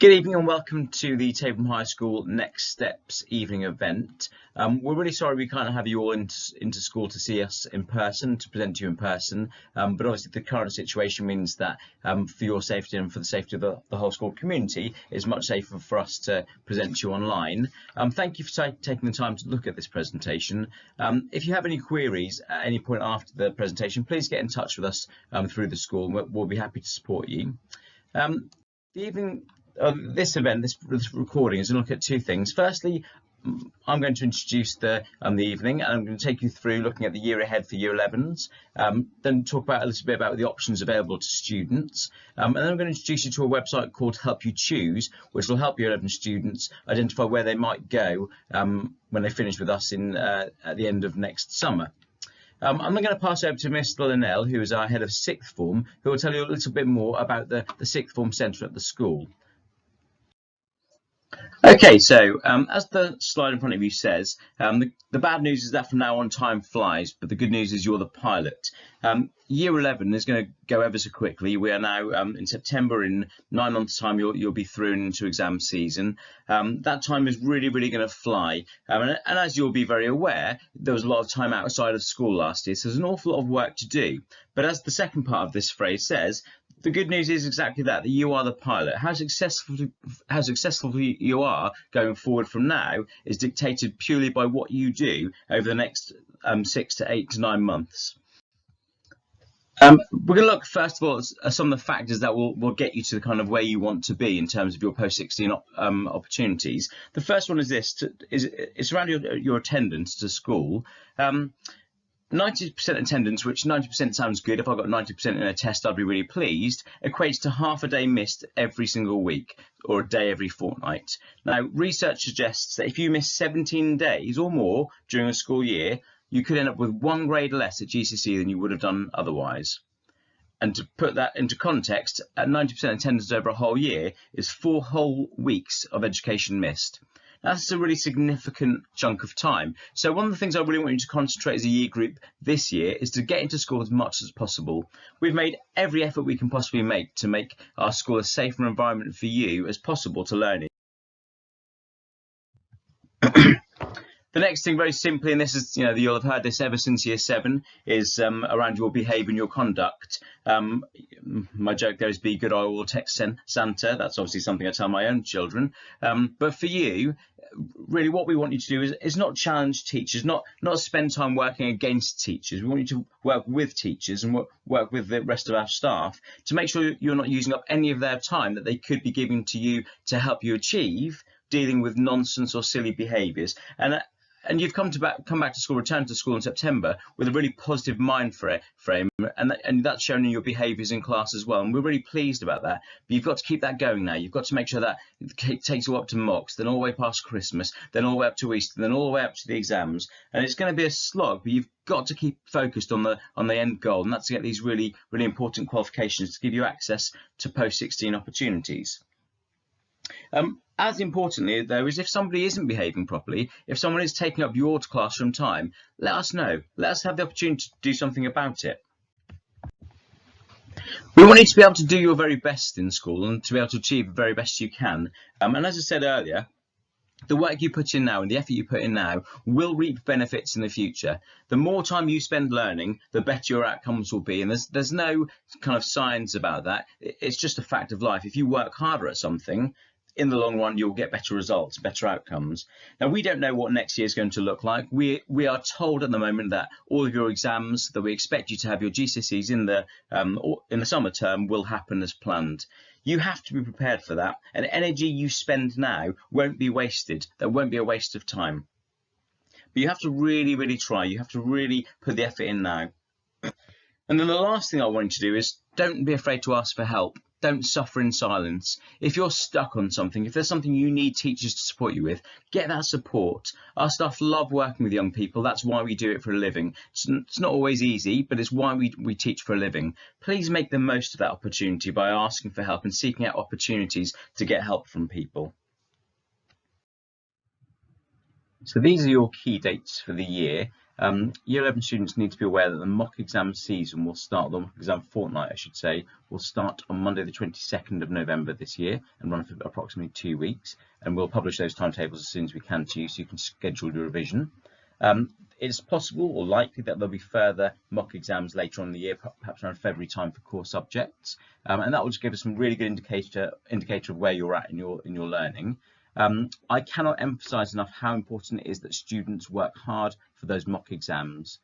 Good evening and welcome to the Tavenham High School Next Steps evening event. We're really sorry we can't have you all into school to see us in person, to present to you in person, but obviously the current situation means that for your safety and for the safety of the whole school community, it's much safer for us to present to you online. Thank you for taking the time to look at this presentation. If you have any queries at any point after the presentation, please get in touch with us through the school and we'll be happy to support you. This event, this recording, is going to look at two things. Firstly, I'm going to introduce the evening, and I'm going to take you through looking at the year ahead for Year 11s, then talk about a little bit about the options available to students, and then I'm going to introduce you to a website called Help You Choose, which will help Year 11 students identify where they might go when they finish with us at the end of next summer. I'm going to pass over to Mr Linnell, who is our head of sixth form, who will tell you a little bit more about the sixth form centre at the school. Okay, so as the slide in front of you says, the bad news is that from now on time flies, but the good news is you're the pilot. Year 11 is going to go ever so quickly. We are now in September. In 9 months' time, you'll be through into exam season. That time is really going to fly. And as you'll be very aware, there was a lot of time outside of school last year, so there's an awful lot of work to do. But as the second part of this phrase says, the good news is exactly that you are the pilot. How successful you are going forward from now is dictated purely by what you do over the next 6 to 8 to 9 months. We're going to look first of all at some of the factors that will get you to the kind of where you want to be in terms of your post-16 opportunities. The first one is this: it's around your attendance to school. 90% attendance, which 90% sounds good. If I got 90% in a test, I'd be really pleased, equates to half a day missed every single week or a day every fortnight. Now, research suggests that if you miss 17 days or more during a school year, you could end up with 1 grade less at GCSE than you would have done otherwise. And to put that into context, at 90% attendance over a whole year is 4 whole weeks of education missed. That's a really significant chunk of time. So one of the things I really want you to concentrate as a year group this year is to get into school as much as possible. We've made every effort we can possibly make to make our school a safer environment for you as possible to learn in. The next thing, very simply, and this is, you'll have heard this ever since year 7, is around your behaviour and your conduct. My joke there is be good, I will text Santa. That's obviously something I tell my own children. But for you, really what we want you to do is not challenge teachers, not spend time working against teachers. We want you to work with teachers and work with the rest of our staff to make sure you're not using up any of their time that they could be giving to you to help you achieve dealing with nonsense or silly behaviours. And you've come back to school, returned to school in September with a really positive mind frame, and that's shown in your behaviours in class as well. And we're really pleased about that. But you've got to keep that going now. You've got to make sure that it takes you up to mocks, then all the way past Christmas, then all the way up to Easter, then all the way up to the exams. And it's going to be a slog, but you've got to keep focused on the end goal, and that's to get these really important qualifications to give you access to post-16 opportunities. As importantly, though, is if somebody isn't behaving properly, if someone is taking up your classroom time, let us know. Let us have the opportunity to do something about it. We want you to be able to do your very best in school and to be able to achieve the very best you can. And as I said earlier, the work you put in now and the effort you put in now will reap benefits in the future. The more time you spend learning, the better your outcomes will be. And there's no kind of science about that. It's just a fact of life. If you work harder at something, in the long run, you'll get better results, better outcomes. Now, we don't know what next year is going to look like. We are told at the moment that all of your exams that we expect you to have your GCSEs in the summer term will happen as planned. You have to be prepared for that, and energy you spend now won't be wasted. There won't be a waste of time. But you have to really try. You have to really put the effort in now. And then the last thing I want you to do is don't be afraid to ask for help. Don't suffer in silence. If you're stuck on something, if there's something you need teachers to support you with, get that support. Our staff love working with young people. That's why we do it for a living. It's not always easy, but it's why we teach for a living. Please make the most of that opportunity by asking for help and seeking out opportunities to get help from people. So these are your key dates for the year. Year 11 students need to be aware that the mock exam season will start, the mock exam fortnight I should say, will start on Monday the 22nd of November this year and run for approximately 2 weeks, and we'll publish those timetables as soon as we can to you so you can schedule your revision. It's possible or likely that there'll be further mock exams later on in the year, perhaps around February time for core subjects, and that will just give us some really good indicator of where you're at in your learning. I cannot emphasize enough how important it is that students work hard for those mock exams.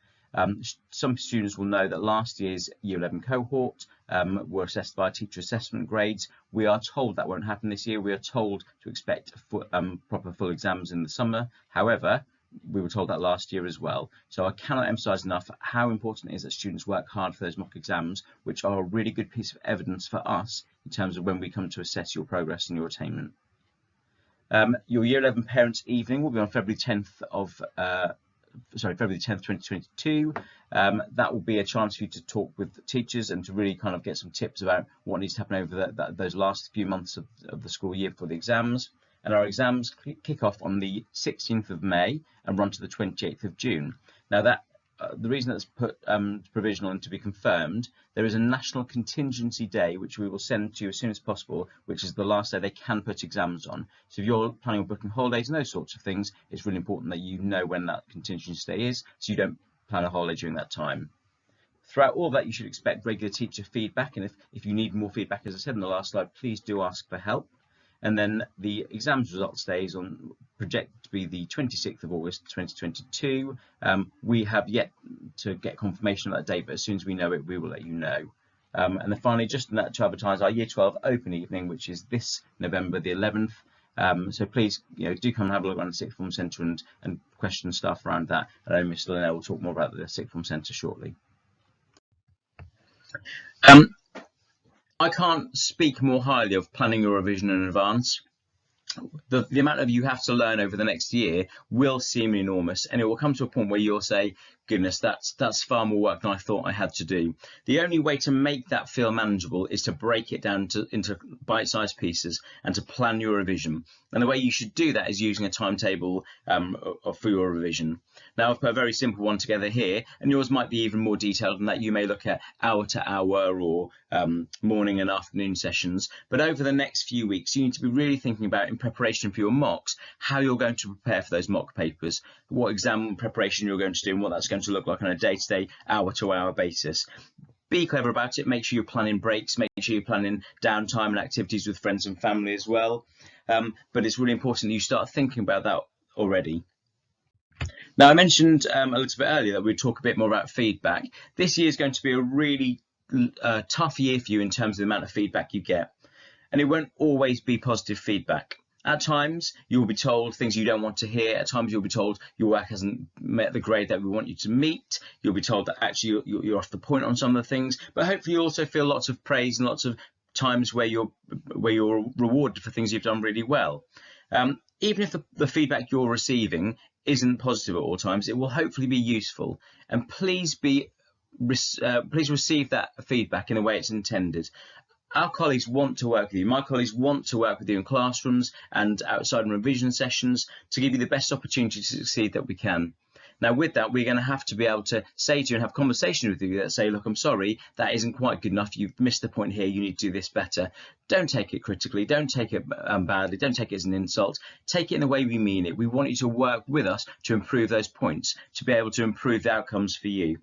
Some students will know that last year's Year 11 cohort were assessed by teacher assessment grades. We are told that won't happen this year. We are told to expect proper full exams in the summer. However, we were told that last year as well. So I cannot emphasize enough how important it is that students work hard for those mock exams, which are a really good piece of evidence for us in terms of when we come to assess your progress and your attainment. Your Year 11 Parents' Evening will be on February 10th, 2022. That will be a chance for you to talk with teachers and to really kind of get some tips about what needs to happen over those last few months of the school year before the exams. And our exams kick off on the 16th of May and run to the 28th of June. Now the reason that's put provisional and to be confirmed, there is a national contingency day which we will send to you as soon as possible, which is the last day they can put exams on. So if you're planning on booking holidays and those sorts of things, it's really important that you know when that contingency day is, so you don't plan a holiday during that time. Throughout all of that, you should expect regular teacher feedback, and if you need more feedback, as I said in the last slide, please do ask for help. And then the exams results day is projected to be the 26th of August 2022. We have yet to get confirmation of that date, but as soon as we know it, we will let you know. And then finally, just to advertise our Year 12 Open Evening, which is this November the 11th. So please, do come and have a look around the Sixth Form Centre and question stuff around that. I know Mr Linnell will talk more about the Sixth Form Centre shortly. I can't speak more highly of planning your revision in advance. The amount of you have to learn over the next year will seem enormous, and it will come to a point where you'll say, goodness, that's far more work than I thought I had to do. The only way to make that feel manageable is to break it down into bite-sized pieces and to plan your revision. And the way you should do that is using a timetable for your revision. Now, I've put a very simple one together here, and yours might be even more detailed than that. You may look at hour to hour or morning and afternoon sessions. But over the next few weeks, you need to be really thinking about, in preparation for your mocks, how you're going to prepare for those mock papers, what exam preparation you're going to do, and what that's going to look like on a day-to-day, hour-to-hour basis. Be clever about it. Make sure you're planning breaks. Make sure you're planning downtime and activities with friends and family as well. But it's really important that you start thinking about that already. Now, I mentioned a little bit earlier that we'd talk a bit more about feedback. This year is going to be a really tough year for you in terms of the amount of feedback you get. And it won't always be positive feedback. At times, you'll be told things you don't want to hear. At times, you'll be told your work hasn't met the grade that we want you to meet. You'll be told that actually you're off the point on some of the things. But hopefully, you also feel lots of praise and lots of times where you're rewarded for things you've done really well. Even if the feedback you're receiving isn't positive at all times, it will hopefully be useful. And please receive that feedback in the way it's intended. Our colleagues want to work with you. My colleagues want to work with you in classrooms and outside in revision sessions to give you the best opportunity to succeed that we can. Now, with that, we're going to have to be able to say to you and have conversations with you that say, look, I'm sorry, that isn't quite good enough. You've missed the point here. You need to do this better. Don't take it critically. Don't take it badly. Don't take it as an insult. Take it in the way we mean it. We want you to work with us to improve those points, to be able to improve the outcomes for you.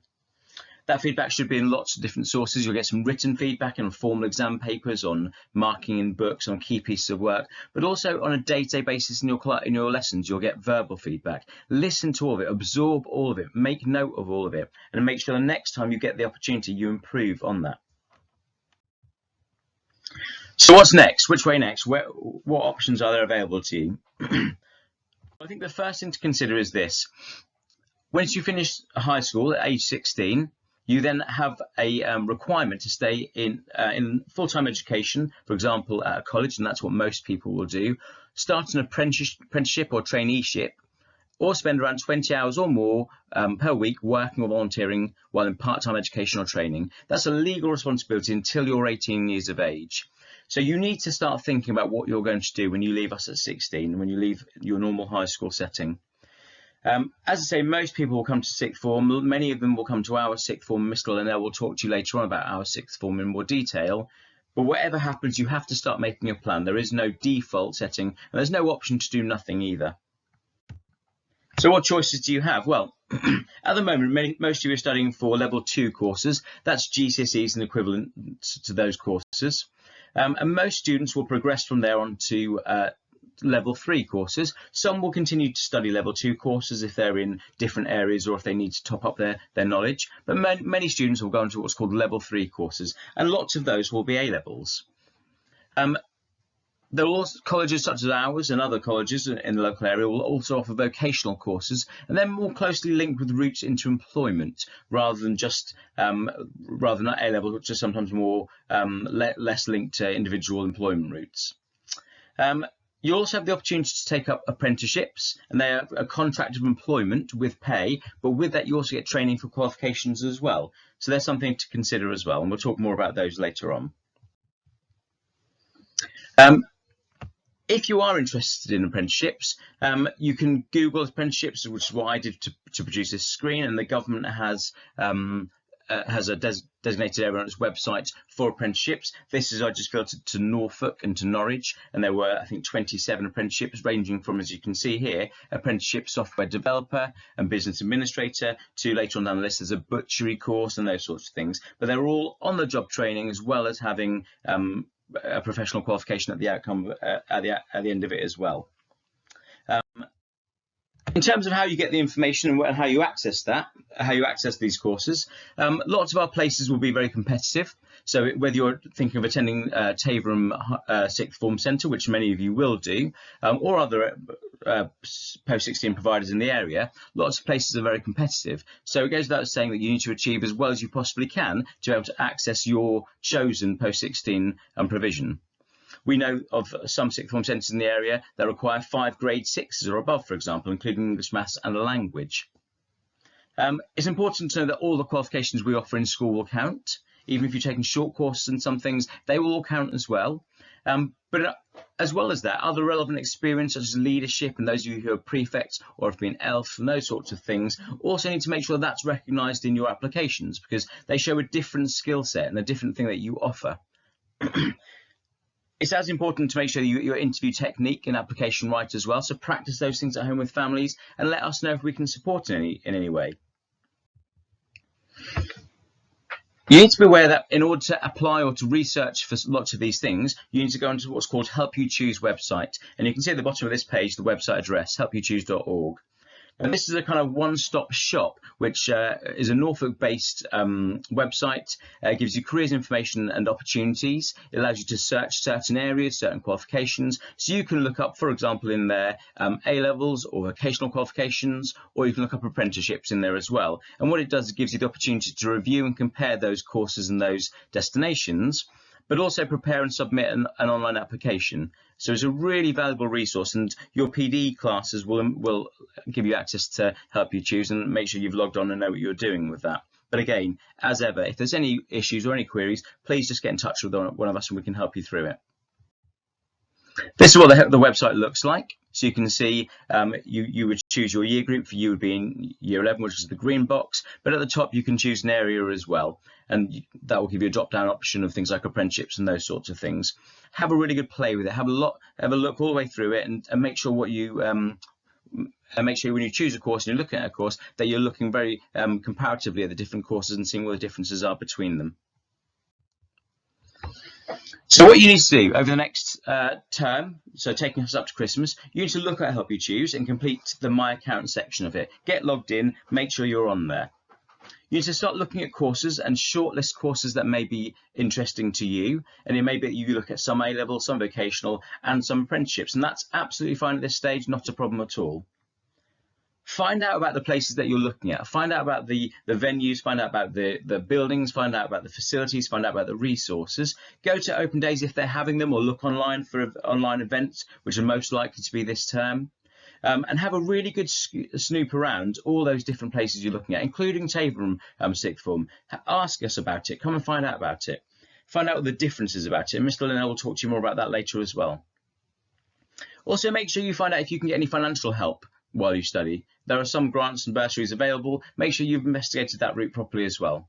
That feedback should be in lots of different sources. You'll get some written feedback on formal exam papers, on marking in books, on key pieces of work, but also on a day-to-day basis in your lessons, you'll get verbal feedback. Listen to all of it, absorb all of it, make note of all of it, and make sure the next time you get the opportunity, you improve on that. So what's next? Which way next? What options are there available to you? I think the first thing to consider is this. Once you finish high school at age 16, you then have a requirement to stay in full-time education, for example, at a college, and that's what most people will do. Start an apprenticeship or traineeship, or spend around 20 hours or more per week working or volunteering while in part-time education or training. That's a legal responsibility until you're 18 years of age. So you need to start thinking about what you're going to do when you leave us at 16, when you leave your normal high school setting. As I say, most people will come to sixth form. Many of them will come to our sixth form. Mr Linnell will talk to you later on about our sixth form in more detail. But whatever happens, you have to start making a plan. There is no default setting, and there's no option to do nothing either. So what choices do you have? Well, at the moment, most of you are studying for level 2 courses. That's GCSEs and equivalent to those courses. And most students will progress from there on to level 3 courses. Some will continue to study level 2 courses if they're in different areas or if they need to top up their knowledge. But many students will go on to what's called level 3 courses, and lots of those will be A-levels. There are also colleges such as ours and other colleges in the local area will also offer vocational courses, and they're more closely linked with routes into employment rather than just A-level, which are sometimes more less linked to individual employment routes. You also have the opportunity to take up apprenticeships, and they are a contract of employment with pay, but with that you also get training for qualifications as well. So there's something to consider as well, and we'll talk more about those later on. If you are interested in apprenticeships, you can Google apprenticeships, which is what I did to produce this screen, and the government has a designated area on its website for apprenticeships. This is, I just filtered to Norfolk and to Norwich, and there were, I think, 27 apprenticeships ranging from, as you can see here, apprenticeship software developer and business administrator, to later on down the list there's a butchery course and those sorts of things. But they're all on-the-job training as well as having a professional qualification at the outcome at the end of it as well. In terms of how you get the information and how you access these courses, lots of our places will be very competitive. So whether you're thinking of attending Taverham Sixth Form Centre, which many of you will do, or other post-16 providers in the area, lots of places are very competitive. So it goes without saying that you need to achieve as well as you possibly can to be able to access your chosen post-16 provision. We know of some sixth form centres in the area that require 5 grade 6s or above, for example, including English, Maths and a language. It's important to know that all the qualifications we offer in school will count. Even if you're taking short courses and some things, they will all count as well. But as well as that, other relevant experience such as leadership and those of you who are prefects or have been ELF and those sorts of things also need to make sure that's recognised in your applications, because they show a different skill set and a different thing that you offer. It's as important to make sure your interview technique and application right as well. So practice those things at home with families and let us know if we can support in any way. You need to be aware that in order to apply or to research for lots of these things, you need to go onto what's called Help You Choose website. And you can see at the bottom of this page the website address, helpyouchoose.org. And this is a kind of one-stop shop, which is a Norfolk-based website. It gives you careers information and opportunities. It allows you to search certain areas, certain qualifications. So you can look up, for example, in there A-levels or vocational qualifications, or you can look up apprenticeships in there as well. And what it does is it gives you the opportunity to review and compare those courses and those destinations, but also prepare and submit an online application. So it's a really valuable resource, and your PD classes will give you access to Help You Choose and make sure you've logged on and know what you're doing with that. But again, as ever, if there's any issues or any queries, please just get in touch with one of us and we can help you through it. This is what the website looks like. So you can see you would choose your year group. For you would be in year 11, which is the green box, but at the top you can choose an area as well, and that will give you a drop down option of things like apprenticeships and those sorts of things. Have a really good play with it, have a look all the way through it, and make sure when you choose a course and you're looking at a course that you're looking very comparatively at the different courses and seeing what the differences are between them. So what you need to do over the next term, so taking us up to Christmas, you need to look at Help You Choose and complete the My Account section of it. Get logged in, make sure you're on there. You need to start looking at courses and shortlist courses that may be interesting to you. And it may be that you look at some A-level, some vocational and some apprenticeships. And that's absolutely fine at this stage, not a problem at all. Find out about the places that you're looking at. Find out about the venues, find out about the buildings, find out about the facilities, find out about the resources. Go to open days if they're having them, or look online for online events, which are most likely to be this term. And have a really good snoop around all those different places you're looking at, including Taverham Sixth Form. Ask us about it. Come and find out about it. Find out what the difference is about it. And Mr Linnell will talk to you more about that later as well. Also, make sure you find out if you can get any financial help while you study. There are some grants and bursaries available. Make sure you've investigated that route properly as well.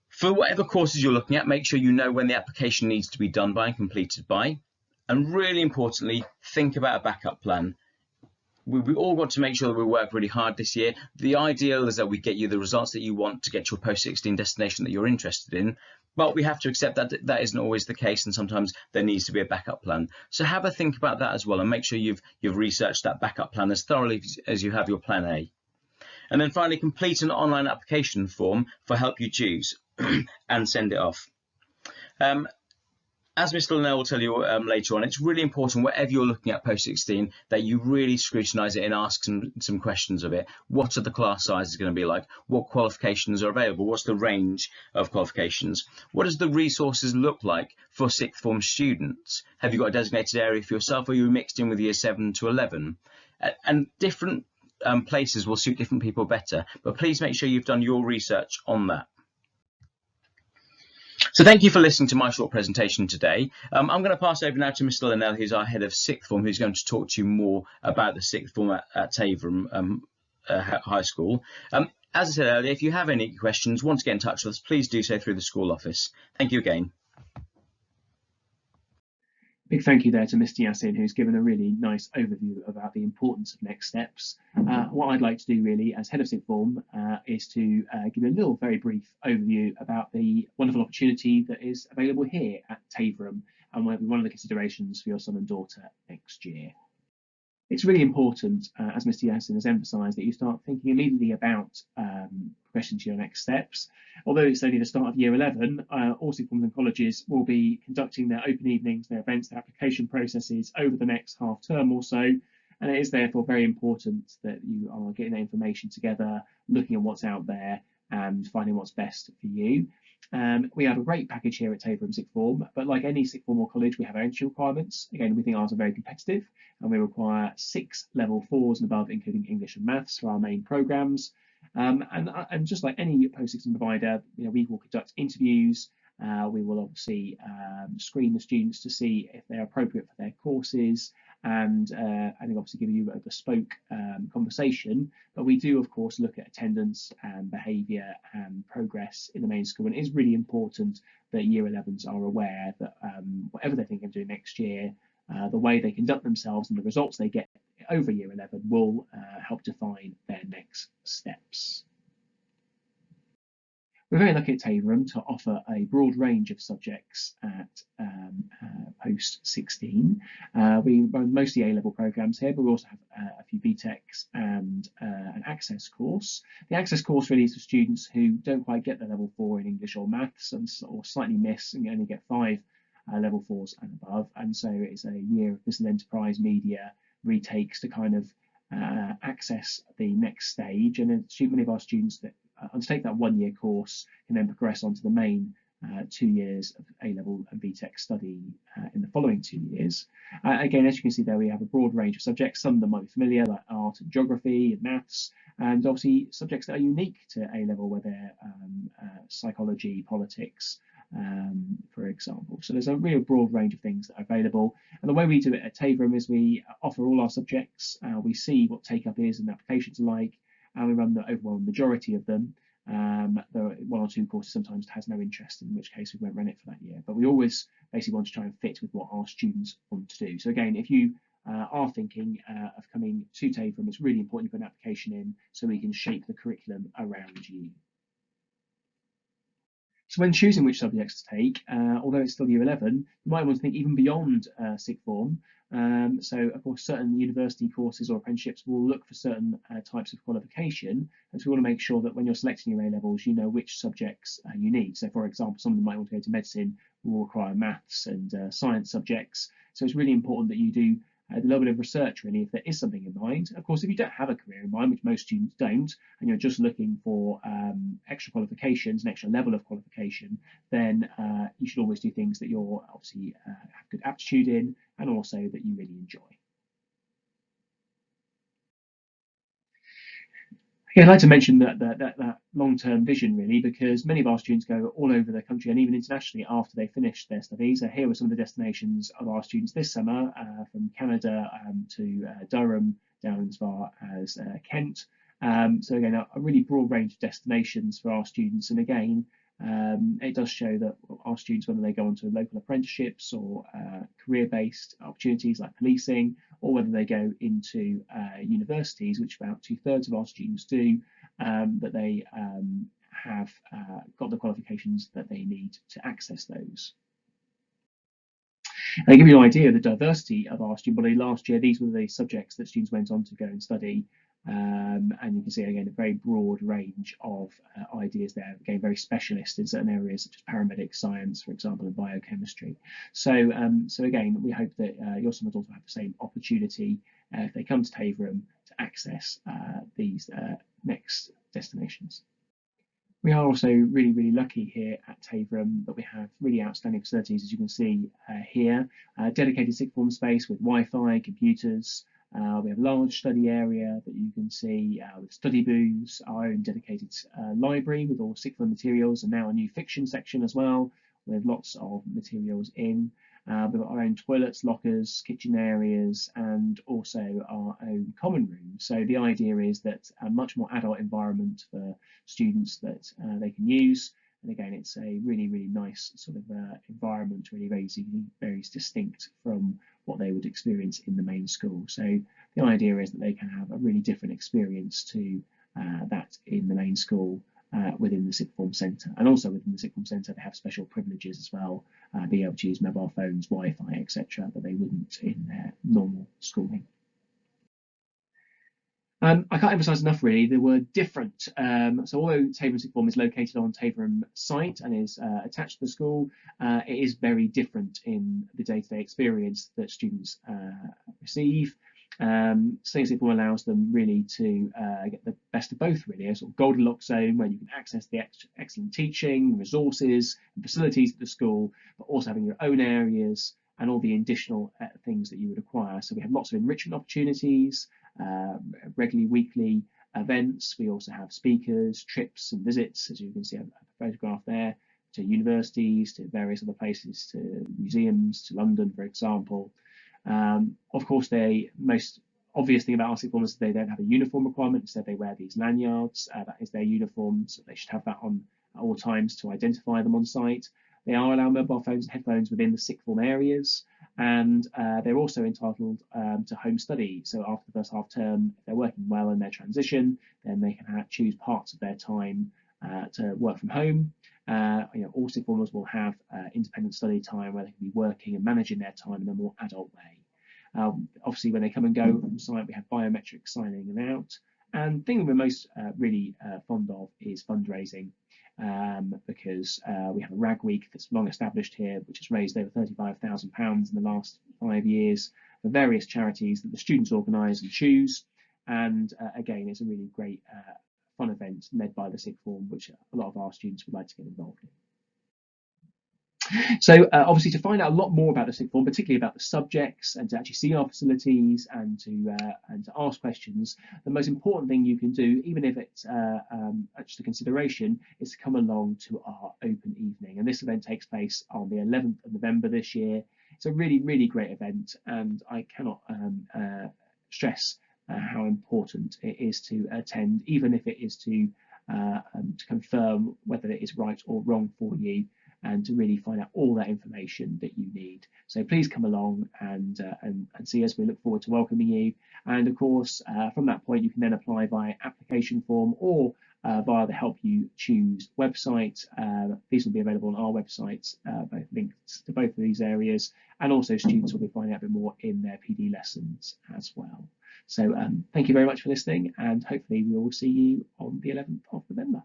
For whatever courses you're looking at, make sure you know when the application needs to be done by and completed by. And really importantly, think about a backup plan. We all got to make sure that we work really hard this year. The ideal is that we get you the results that you want to get your post-16 destination that you're interested in, but we have to accept that that isn't always the case, and sometimes there needs to be a backup plan. So have a think about that as well, and make sure you've researched that backup plan as thoroughly as you have your plan A. And then finally, complete an online application form for Help You Choose and send it off. As Mr Linnell will tell you later on, it's really important, whatever you're looking at post-16, that you really scrutinise it and ask some questions of it. What are the class sizes going to be like? What qualifications are available? What's the range of qualifications? What does the resources look like for sixth form students? Have you got a designated area for yourself, or are you mixed in with year 7 to 11? And different places will suit different people better, but please make sure you've done your research on that. So thank you for listening to my short presentation today. I'm going to pass over now to Mr Linnell, who's our head of sixth form, who's going to talk to you more about the sixth form at Taverham High School. As I said earlier, if you have any questions, want to get in touch with us, please do so through the school office. Thank you again. Big thank you there to Mr Yassin, who's given a really nice overview about the importance of next steps. What I'd like to do really as head of sixth form is to give you a little very brief overview about the wonderful opportunity that is available here at Taverham, and will be one of the considerations for your son and daughter next year. It's really important, as Mr Yassin has emphasised, that you start thinking immediately about progression to your next steps. Although it's only the start of year 11, all sixth forms and colleges will be conducting their open evenings, their events, their application processes over the next half term or so, and it is therefore very important that you are getting that information together, looking at what's out there and finding what's best for you. We have a great package here at Taverham Sixth Form, but like any sixth form or college, we have our entry requirements. Again, we think ours are very competitive, and we require 6 level 4s and above, including English and Maths, for our main programmes. And just like any post-16 provider, we will conduct interviews. We will obviously screen the students to see if they're appropriate for their courses, and I think obviously give you a bespoke conversation. But we do, of course, look at attendance and behaviour and progress in the main school, and it is really important that year 11s are aware that whatever they're thinking of doing next year, the way they conduct themselves and the results they get over year 11 will help define their next steps. We're very lucky at Taverham to offer a broad range of subjects at post-16. We run mostly A-level programmes here, but we also have a few BTECs and an Access course. The Access course really is for students who don't quite get their level 4 in English or Maths, or slightly miss and only get 5 level 4s and above. And so it's a year of business enterprise media retakes to kind of access the next stage. And then many of our students that undertake that 1-year course can then progress onto the main 2 years of A-level and BTEC study in the following 2 years. Again, as you can see there, we have a broad range of subjects. Some of them might be familiar, like art and geography and maths, and obviously subjects that are unique to A-level, where they're psychology, politics, for example. So there's a real broad range of things that are available. And the way we do it at Taverham is we offer all our subjects, we see what take-up is and applications are like, and we run the overwhelming majority of them. There are 1 or 2 courses sometimes has no interest, in which case we won't run it for that year. But we always basically want to try and fit with what our students want to do. So again, if you are thinking of coming to Taverham, it's really important you put an application in so we can shape the curriculum around you. So when choosing which subjects to take, although it's still year 11, you might want to think even beyond sixth form. So of course, certain university courses or apprenticeships will look for certain types of qualification, and so we want to make sure that when you're selecting your A-levels, you know which subjects you need. So for example, some of them might want to go to medicine, will require maths and science subjects. So it's really important that you do a little bit of research, really, if there is something in mind. Of course, if you don't have a career in mind, which most students don't, and you're just looking for extra qualifications, an extra level of qualification, then you should always do things that you're obviously have good aptitude in, and also that you really enjoy. Yeah, I'd like to mention that long-term vision really, because many of our students go all over the country and even internationally after they finish their studies. Here were some of the destinations of our students this summer, from Canada to Durham, down as far as Kent. So again, a really broad range of destinations for our students. And again, it does show that our students, whether they go on to local apprenticeships or career-based opportunities like policing, or whether they go into universities, which about 2/3 of our students do, that they have got the qualifications that they need to access those. And to give you an idea of the diversity of our student body, last year these were the subjects that students went on to go and study. And you can see again a very broad range of ideas there, again very specialist in certain areas such as paramedic science, for example, and biochemistry. So again, we hope that your summers also have the same opportunity if they come to Taveram to access these next destinations. We are also really lucky here at Taveram that we have really outstanding facilities, as you can see here. Dedicated sixth form space with Wi-Fi, computers. We have a large study area that you can see with study booths, our own dedicated library with all sixth form materials, and now a new fiction section as well with lots of materials in. We've got our own toilets, lockers, kitchen areas, and also our own common room. So the idea is that a much more adult environment for students that they can use. And again, it's a really nice sort of environment, really very distinct from what they would experience in the main school. So the idea is that they can have a really different experience to that in the main school within the sixth form centre. And also within the sixth form centre, they have special privileges as well, being able to use mobile phones, Wi-Fi, etc., that they wouldn't in their normal schooling. I can't emphasise enough really the word different. So although Taveram Sixth Form is located on Taveram site and is attached to the school, it is very different in the day-to-day experience that students receive. Sixth Form allows them really to get the best of both really, a sort of Goldilocks zone where you can access the excellent teaching, resources and facilities at the school, but also having your own areas and all the additional things that you would acquire. So we have lots of enrichment opportunities, regularly weekly events. We also have speakers, trips and visits, as you can see a photograph there, to universities, to various other places, to museums, to London, for example. Of course, the most obvious thing about our sixth formers is they don't have a uniform requirement. Instead, they wear these lanyards. That is their uniform, so they should have that on at all times to identify them on site. They are allowed mobile phones and headphones within the sixth form areas, and they're also entitled to home study. So after the first half term, if they're working well in their transition, then they can choose parts of their time to work from home. All sixth formers will have independent study time where they can be working and managing their time in a more adult way. Obviously, when they come and go from site, we have biometric signing and out. And the thing that we're most really fond of is fundraising. Because we have a RAG week that's long established here, which has raised over £35,000 in the last 5 years for various charities that the students organise and choose. And again, it's a really great fun event led by the sixth form, which a lot of our students would like to get involved in. So obviously, to find out a lot more about the sixth form, particularly about the subjects, and to actually see our facilities and to ask questions, the most important thing you can do, even if it's just a consideration, is to come along to our open evening. And this event takes place on the 11th of November this year. It's a really great event, and I cannot stress how important it is to attend, even if it is to confirm whether it is right or wrong for you, and to really find out all that information that you need. So please come along and see us. We look forward to welcoming you. And of course, from that point, you can then apply via application form or via the Help You Choose website. These will be available on our website, both links to both of these areas. And also students will be finding out a bit more in their PD lessons as well. So thank you very much for listening, and hopefully we will see you on the 11th of November.